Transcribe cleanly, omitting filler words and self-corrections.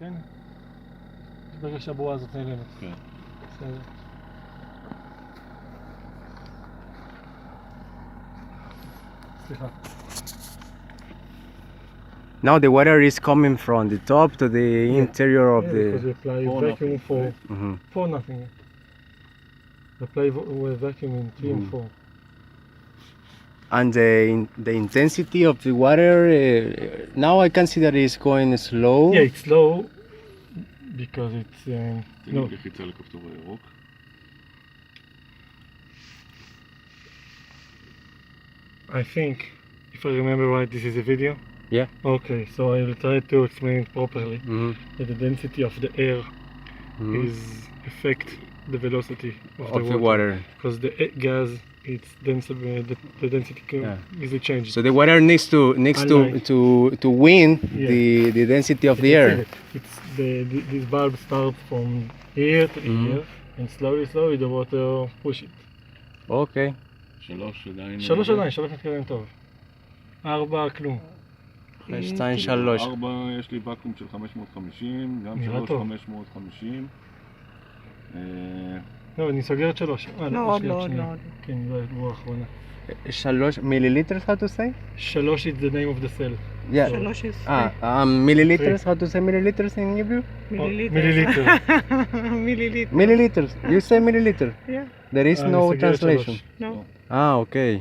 כן? ברגע שהבועה הזאת נעלמת. כן. בסדר. סליחה. Now the water is coming from the top to the interior of Because the... we apply For vacuum nothing, for, right? Mhm. for nothing. We apply vacuum in 3 and 4. And the intensity of the water, now I can see that it's going slow. Yeah, it's low because it's תגיד no. לחיצה לכפתור הירוק. I think, if I remember right, this is a video. Yeah. Okay, so I will try to explain it properly. Mhm. That the density of the air Mhm. is affect the velocity of Of the water. because the gas, it's denser, the density Yeah. easily changes. So the water needs Unlike- to win Yeah. the density of You the can air. feel it. It's this bulb starts from here to here, and slowly the water push it. Okay. 3 עדיין... 3 עדיין, 3 מתקדם טוב. 4 כלום. 2, 3. 4 יש לי ואקום של 550, גם נראה 3 טוב. 550. לא, אני סוגר את 3. לא, עוד לא, עוד לא. כן, זו התגובה האחרונה. 3 milliliters, how to say? 3 is the name of the cell. Yeah. 3 is Milliliters, how to say milliliters in Hebrew? מיליליטר. מיליליטר. מיליליטר. Milliliters. You say milliliter. Yeah. There is אני no סוגר את translation. 3. No. Ah, okay.